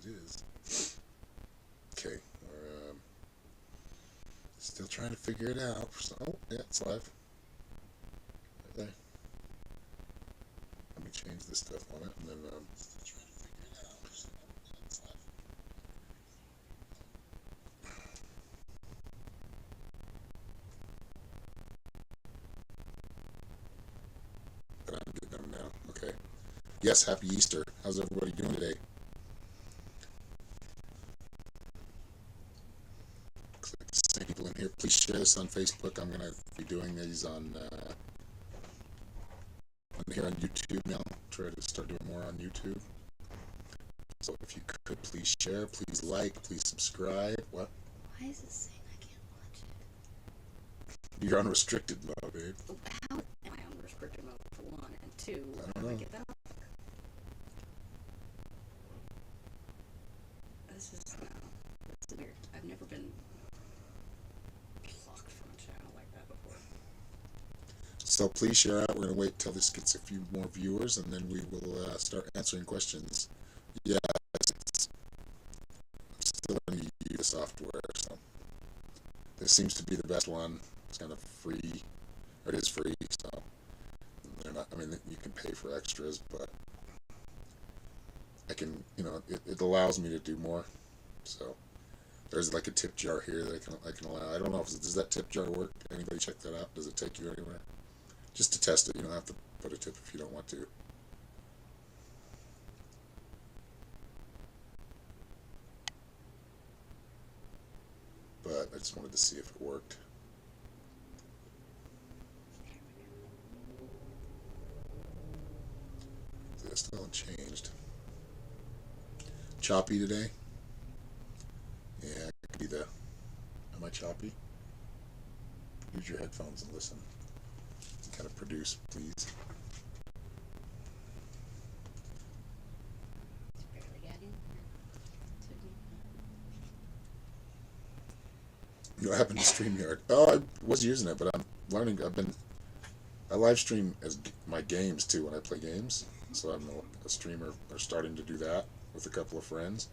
is. Okay, still trying to figure it out. Oh, yeah, it's live. Right there. Let me change this stuff on it, and then still trying to figure it out. Oh, yeah, it's live. But I'm getting them now. Okay. Yes, happy Easter. How's everybody doing today? Looks like the same people in here. Please share this on Facebook. I'm gonna be doing these on here on YouTube now. Try to start doing more on YouTube. So if you could please share, please like, please subscribe. What? Why is it saying I can't watch it? You're unrestricted mode, babe. How am I on restricted mode for one, and two, I don't how do I know. get that off? This is weird. I've never been blocked from a channel like that before. So please share out. We're going to wait till this gets a few more viewers, and then we will start answering questions. Yeah, I'm still learning to use the software, so this seems to be the best one. It's kind of free, or it is free, so they're not. I mean, you can pay for extras, but I can, it allows me to do more. So there's like a tip jar here that I can allow. I don't know if does that tip jar work? Anybody check that out? Does it take you anywhere? Just to test it. You don't have to put a tip if you don't want to. But I just wanted to see if it worked. This still hasn't changed. Choppy today? Yeah, it could be the. Am I choppy? Use your headphones and listen. Kind of produce, please. Barely getting. What happened to StreamYard? Oh, I was using it, but I'm learning. I live stream as my games too when I play games. So I'm a streamer, or starting to do that with a couple of friends.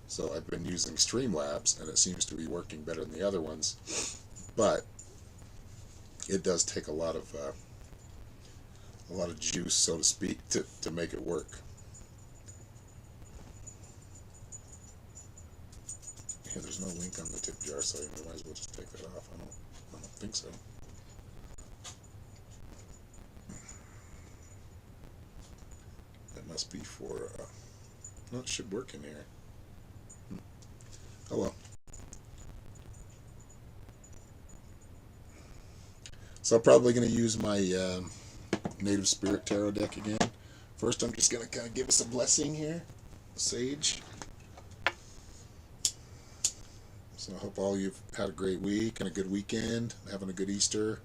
So I've been using Streamlabs, and it seems to be working better than the other ones. But it does take a lot of juice, so to speak, to make it work. Yeah, there's no link on the tip jar, so you might as well just take that off. I don't think so. That must be for. No, it should work in here. Oh well. So I'm probably going to use my Native Spirit Tarot deck again. First, I'm just going to kind of give us a blessing here. Sage. So I hope all you've had a great week and a good weekend, having a good Easter,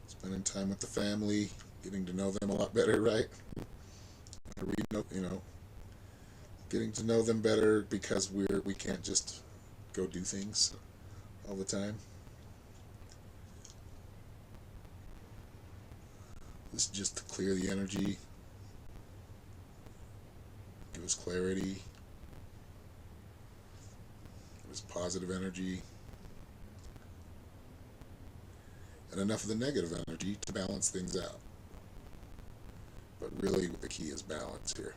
spending time with the family, getting to know them a lot better, right? Getting to know them better because we can't just go do things all the time. This is just to clear the energy, give us clarity, give us positive energy, and enough of the negative energy to balance things out. But really, the key is balance here.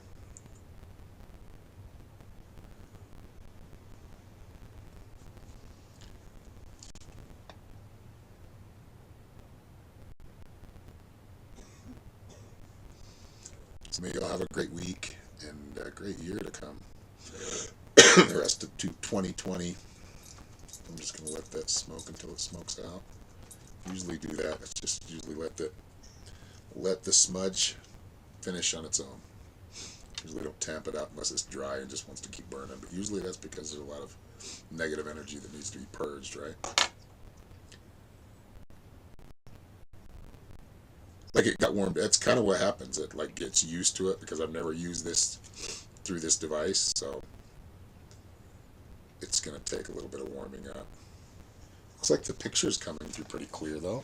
So may you all have a great week and a great year to come. The rest of 2020. I'm just going to let that smoke until it smokes out. Usually do that. It's just usually let the smudge finish on its own. Usually don't tamp it out unless it's dry and just wants to keep burning. But usually that's because there's a lot of negative energy that needs to be purged, right? Like it got warmed. That's kind of what happens. It like gets used to it because I've never used this through this device, so it's going to take a little bit of warming up. Looks like the picture's coming through pretty clear though.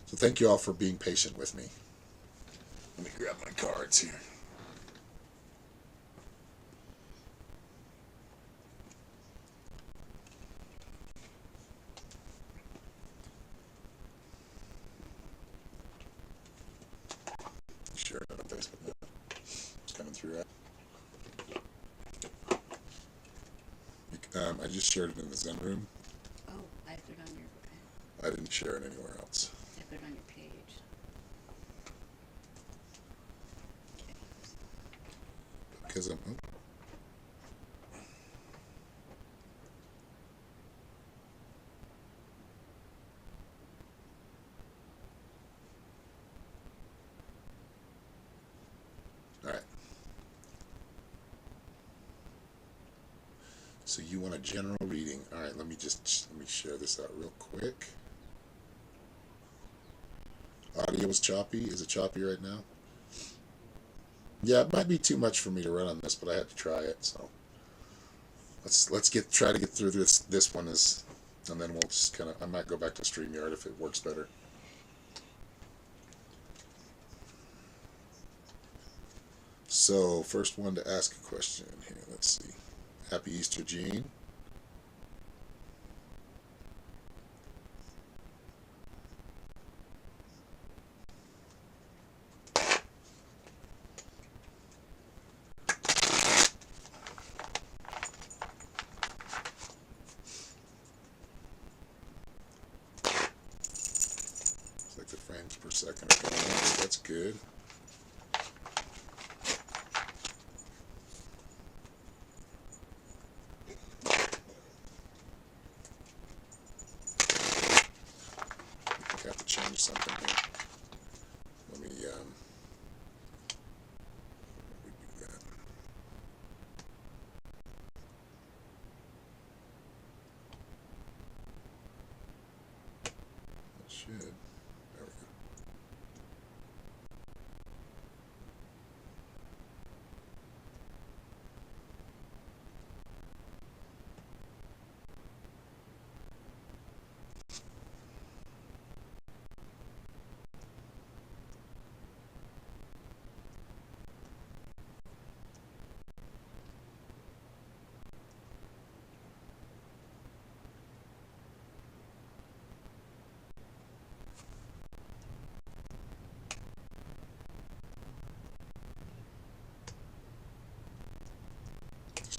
So thank you all for being patient with me. Let me grab my cards here. I just shared it in the Zen room. Oh, I put it on your. I didn't share it anywhere else. I put it on your page. Okay. Because I'm. Oh, all right. So you want a general reading? All right. Let me share this out real quick. Audio is choppy. Is it choppy right now? Yeah, it might be too much for me to run on this, but I had to try it. So let's try to get through this one is, and then we'll just kind of. I might go back to StreamYard if it works better. So first one to ask a question here. Let's see. Happy Easter, Gene. It's like the frames per second are going up, so that's good. I have to change something here. Let me do that. It should. There we go.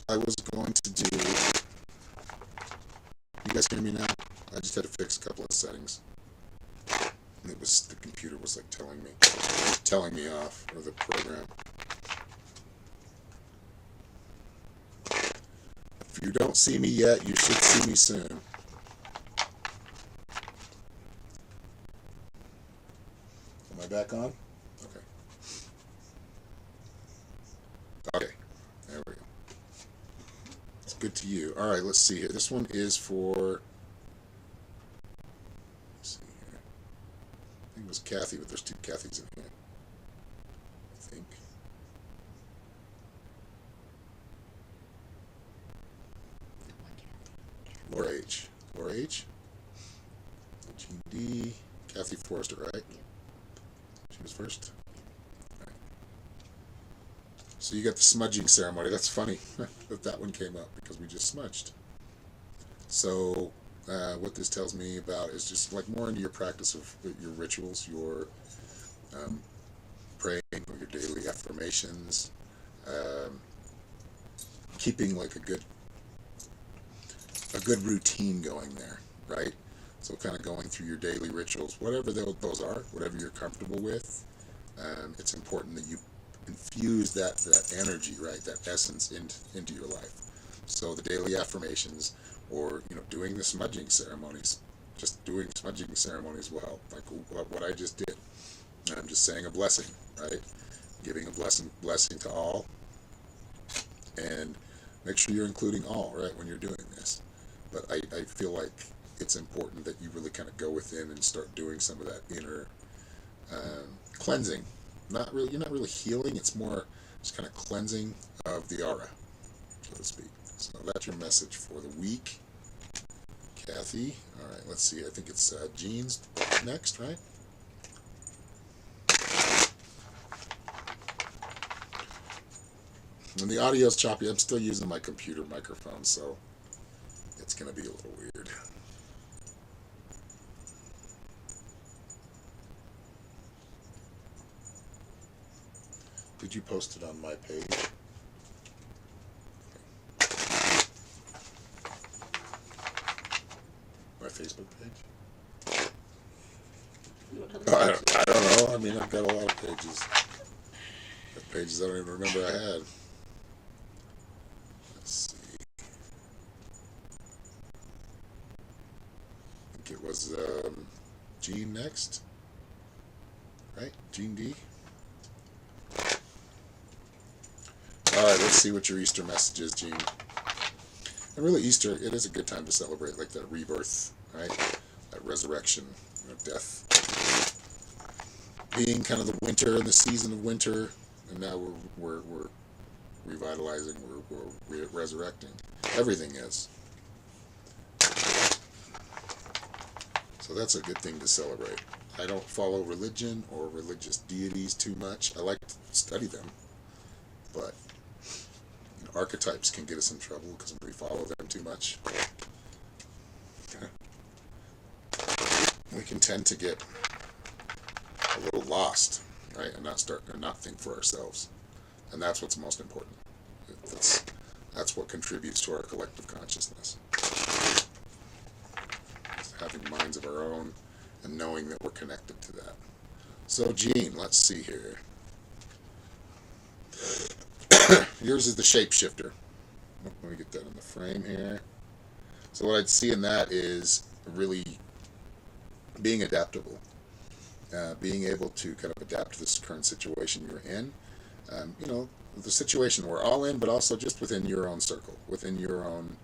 I was going to do. You guys hear me now? I just had to fix a couple of settings. And it was the computer was like telling me off, or the program. If you don't see me yet, you should see me soon. Am I back on? Okay. Okay. There we go. It's good to you. All right, let's see here. This one is for. Let's see here. I think it was Kathy, but there's two Kathys in here. I think. Laura H. Laura H. Gene D. Kathy Forrester, right? She was first. Right. So you got the smudging ceremony. That's funny that one came up because we just smudged. So what this tells me about is just like more into your practice of your rituals, your praying, or your daily affirmations, keeping like a good routine going there, right? So kind of going through your daily rituals, whatever those are, whatever you're comfortable with. It's important that you infuse that energy, right, that essence into your life. So the daily affirmations, or doing the smudging ceremonies, just doing smudging ceremonies will help. Like what I just did. I'm just saying a blessing, right? Giving a blessing to all, and make sure you're including all, right, when you're doing this. But I feel like it's important that you really kind of go within and start doing some of that inner cleansing. You're not really healing. It's more just kind of cleansing of the aura, so to speak. So that's your message for the week, Kathy. All right, let's see. I think it's Jean's next, right? And the audio's choppy. I'm still using my computer microphone, so it's going to be a little weird. Did you post it on my page? I don't know. I mean, I've got a lot of pages. Got pages I don't even remember I had. Let's see. I think it was Gene next, right? Gene D. All right, let's see what your Easter message is, Gene. And really, Easter, it is a good time to celebrate, like that rebirth, right? That resurrection, death. Being kind of the winter and the season of winter, and now we're revitalizing, we're resurrecting. Everything is. So that's a good thing to celebrate. I don't follow religion or religious deities too much. I like to study them, but archetypes can get us in trouble because we follow them too much. We can tend to get a little lost, right, and not think for ourselves, and that's what's most important. That's what contributes to our collective consciousness. Having minds of our own and knowing that we're connected to that. So, Gene, let's see here. Yours is the shapeshifter. Let me get that in the frame here. So what I'd see in that is really being adaptable, being able to kind of adapt to this current situation you're in. The situation we're all in, but also just within your own circle, within your own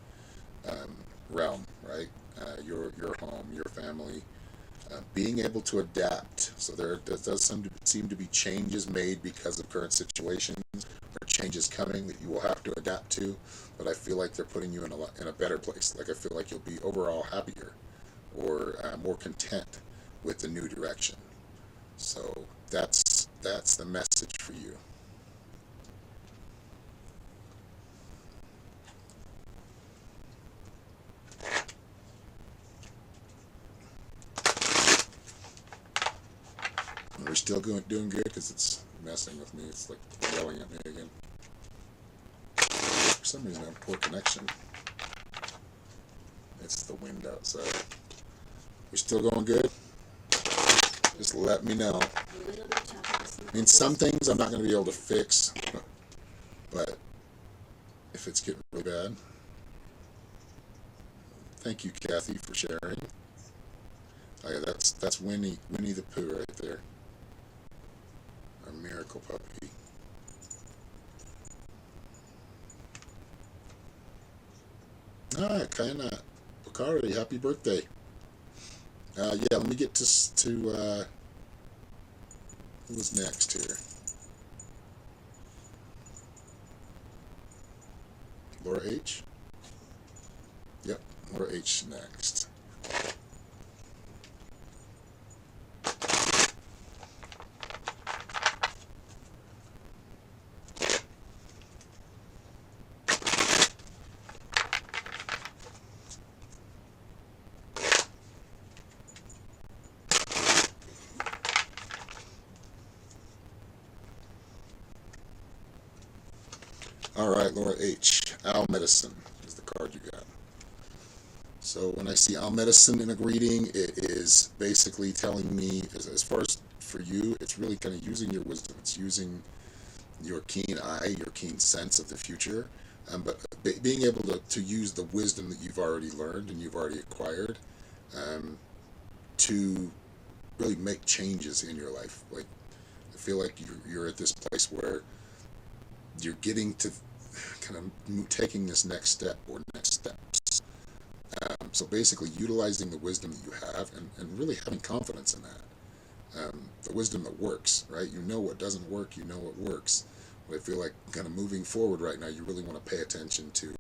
realm, right? Your home, your family. Being able to adapt. So there does seem to be changes made because of current situations, or changes coming that you will have to adapt to. But I feel like they're putting you in a better place. Like I feel like you'll be overall happier, or more content with the new direction. So that's the message for you. We're still doing good because it's messing with me. It's like yelling at me again. For some reason, I have poor connection. It's the wind outside. We're still going good? Just let me know. I mean, some things I'm not going to be able to fix, but if it's getting really bad, thank you, Kathy, for sharing. Oh yeah, that's Winnie the Pooh right there. Our miracle puppy. Ah, Kaina Bakari, happy birthday. Yeah, let me get to who was next here? Laura H? Yep, Laura H next. All right, Laura H. Owl Medicine is the card you got. So when I see Owl Medicine in a greeting, it is basically telling me, as far as for you, it's really kind of using your wisdom. It's using your keen eye, your keen sense of the future, but being able to use the wisdom that you've already learned and you've already acquired to really make changes in your life. Like, I feel like you're at this place where you're getting to kind of taking this next step or next steps. So basically utilizing the wisdom that you have and really having confidence in that. The wisdom that works, right? You know what doesn't work, you know what works. But I feel like kind of moving forward right now, you really want to pay attention to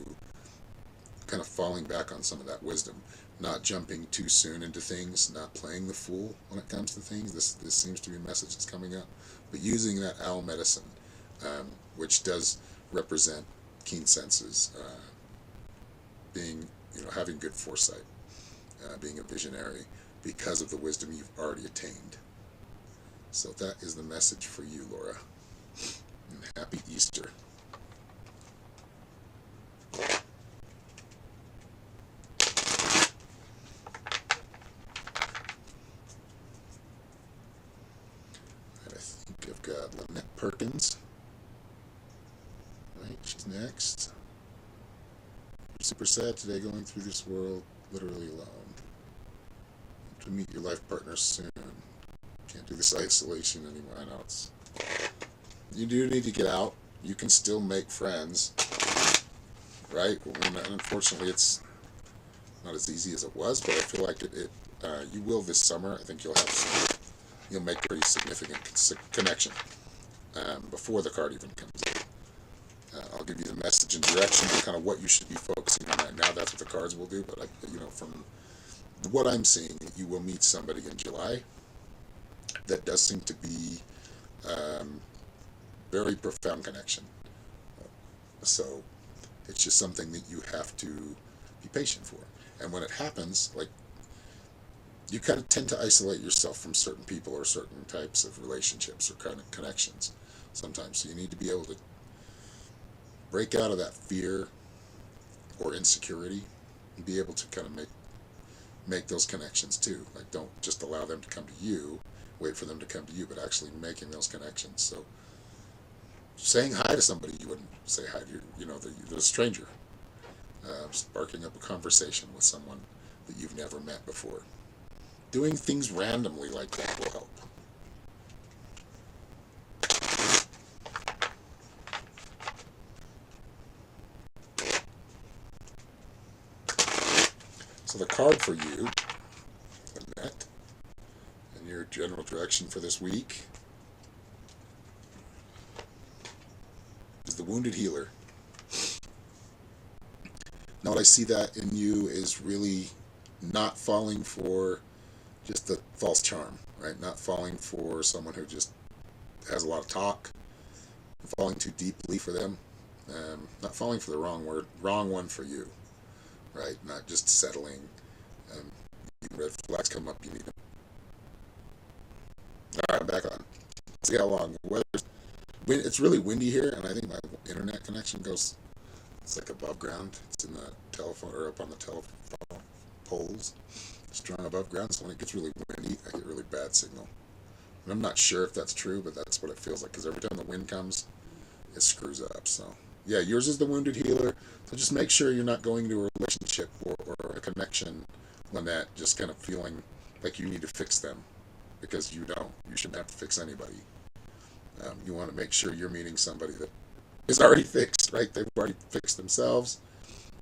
kind of falling back on some of that wisdom, not jumping too soon into things, not playing the fool when it comes to things. This seems to be a message that's coming up, but using that owl medicine, which does represent keen senses, being, having good foresight, being a visionary because of the wisdom you've already attained. So that is the message for you, Laura. And happy Easter. got Lynette Perkins. Right, she's next. You're super sad today, going through this world literally alone. Hope to meet your life partner soon. Can't do this isolation anymore. I know you do need to get out. You can still make friends, right? Unfortunately, it's not as easy as it was, but I feel like you will this summer. I think you'll make pretty significant connection before the card even comes in. I'll give you the message and direction on kind of what you should be focusing on right now. That's what the cards will do. But from what I'm seeing, you will meet somebody in July that does seem to be very profound connection. So it's just something that you have to be patient for. And when it happens, like, you kind of tend to isolate yourself from certain people or certain types of relationships or kind of connections sometimes. So you need to be able to break out of that fear or insecurity and be able to kind of make those connections too. Like, don't just allow them to come to you, wait for them to come to you, but actually making those connections. So saying hi to somebody you wouldn't say hi to, the stranger. Sparking up a conversation with someone that you've never met before. Doing things randomly like that will help. So the card for you, Lynette, and your general direction for this week is the Wounded Healer. Now, what I see that in you is really not falling for just the false charm, right? Not falling for someone who just has a lot of talk, falling too deeply for them, not falling for the wrong one for you, right? Not just settling. Red flags come up, you need them. All right, I'm back on. See how long. It's really windy here, and I think my internet connection goes. It's like above ground. It's in the telephone or up on the telephone poles, strong above ground. So when it gets really windy, I get really bad signal. And I'm not sure if that's true, but that's what it feels like. Because every time the wind comes, it screws up. So yeah, yours is the Wounded Healer. So just make sure you're not going into a relationship or a connection, Lynette, just kind of feeling like you need to fix them, because you don't. You shouldn't have to fix anybody. You want to make sure you're meeting somebody that is already fixed, right? They've already fixed themselves,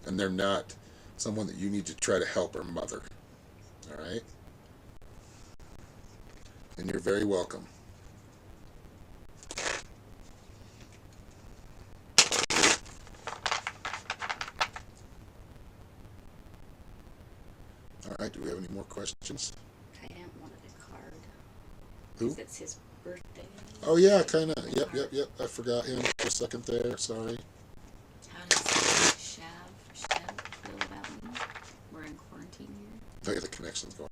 and they're not someone that you need to try to help or mother. All right? And you're very welcome. All right, do we have any more questions? Kaiden wanted a card. Who? 'Cause it's his birthday. Oh, yeah, kind of. Yep. I forgot him for a second there. Sorry. How does Shav feel about me? We're in quarantine here. Oh, yeah, the connection's going